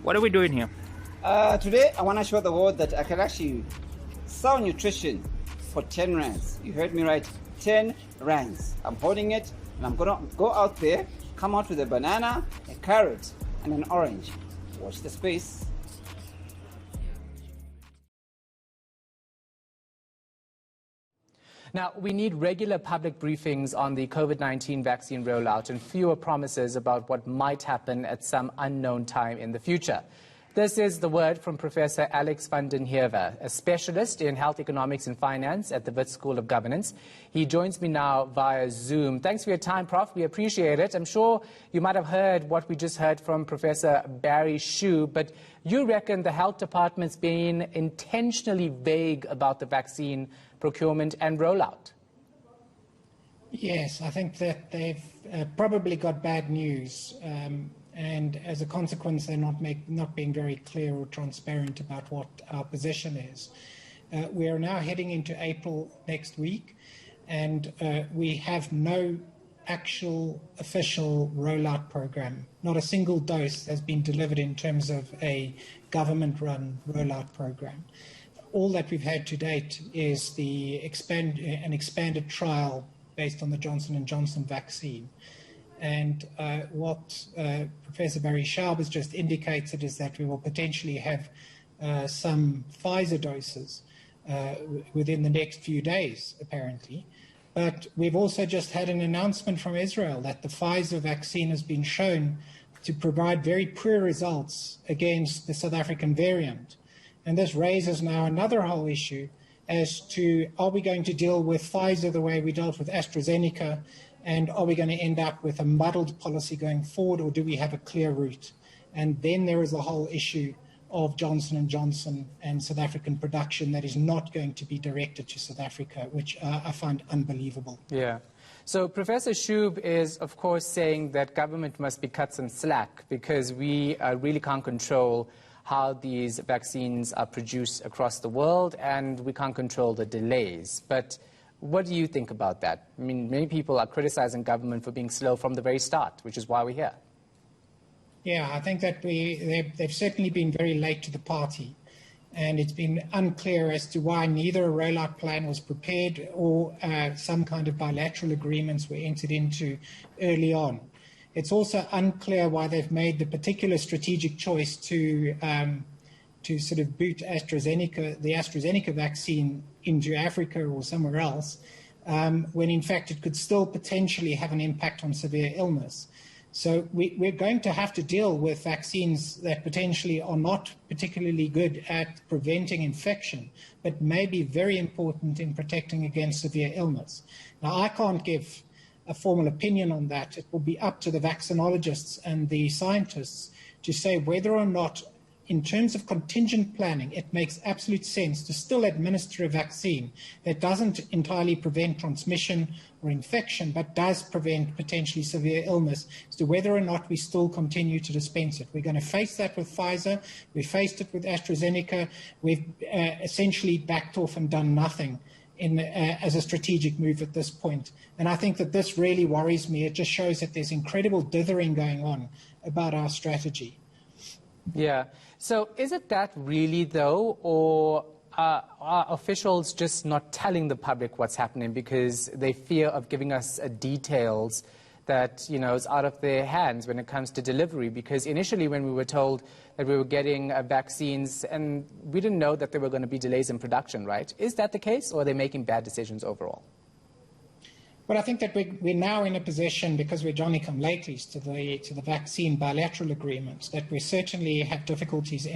What are we doing here? Today, I want to show the world that I can actually sell nutrition for 10 rands. You heard me right, 10 rands. I'm holding it, and I'm going to go out there, come out with a banana, a carrot, and an orange. Watch the space. Now, we need regular public briefings on the COVID-19 vaccine rollout and fewer promises about what might happen at some unknown time in the future. This is the word from Professor Alex van den Heever, a specialist in health economics and finance at the Wits School of Governance. He joins me now via Zoom. Thanks for your time, Prof. We appreciate it. I'm sure you might have heard what we just heard from Professor Barry Shue, but you reckon the health department's been intentionally vague about the vaccine procurement and rollout? Yes, I think that they've probably got bad news. And as a consequence, they're not being very clear or transparent about what our position is. We are now heading into April next week, and we have no actual official rollout program. Not a single dose has been delivered in terms of a government-run rollout program. All that we've had to date is an expanded trial based on the Johnson & Johnson vaccine. And what Professor Barry Schaub has just indicated is that we will potentially have some Pfizer doses within the next few days, apparently. But we've also just had an announcement from Israel that the Pfizer vaccine has been shown to provide very poor results against the South African variant. And this raises now another whole issue as to, are we going to deal with Pfizer the way we dealt with AstraZeneca? And are we going to end up with a muddled policy going forward, or do we have a clear route? And then there is the whole issue of Johnson & Johnson and South African production that is not going to be directed to South Africa, which I find unbelievable. Yeah. So Professor Shube is, of course, saying that government must be cut some slack because we really can't control how these vaccines are produced across the world, and we can't control the delays. But what do you think about that? I mean, many people are criticizing government for being slow from the very start, which is why we're here. Yeah, I think that they've certainly been very late to the party. And it's been unclear as to why neither a rollout plan was prepared or some kind of bilateral agreements were entered into early on. It's also unclear why they've made the particular strategic choice to sort of boot the AstraZeneca vaccine into Africa or somewhere else, when in fact it could still potentially have an impact on severe illness. So we're going to have to deal with vaccines that potentially are not particularly good at preventing infection, but may be very important in protecting against severe illness. Now, I can't give a formal opinion on that. It will be up to the vaccinologists and the scientists to say whether or not, in terms of contingent planning, it makes absolute sense to still administer a vaccine that doesn't entirely prevent transmission or infection, but does prevent potentially severe illness, as to whether or not we still continue to dispense it. We're going to face that with Pfizer. We faced it with AstraZeneca. We've essentially backed off and done nothing as a strategic move at this point. And I think that this really worries me. It just shows that there's incredible dithering going on about our strategy. Yeah. So is it that really, though, or are officials just not telling the public what's happening because they fear of giving us details that, you know, is out of their hands when it comes to delivery? Because initially when we were told that we were getting vaccines, and we didn't know that there were going to be delays in production, right? Is that the case, or are they making bad decisions overall? Well, I think that we're now in a position, because we're Johnny-come-latelys to the vaccine bilateral agreements, that we certainly have difficulties in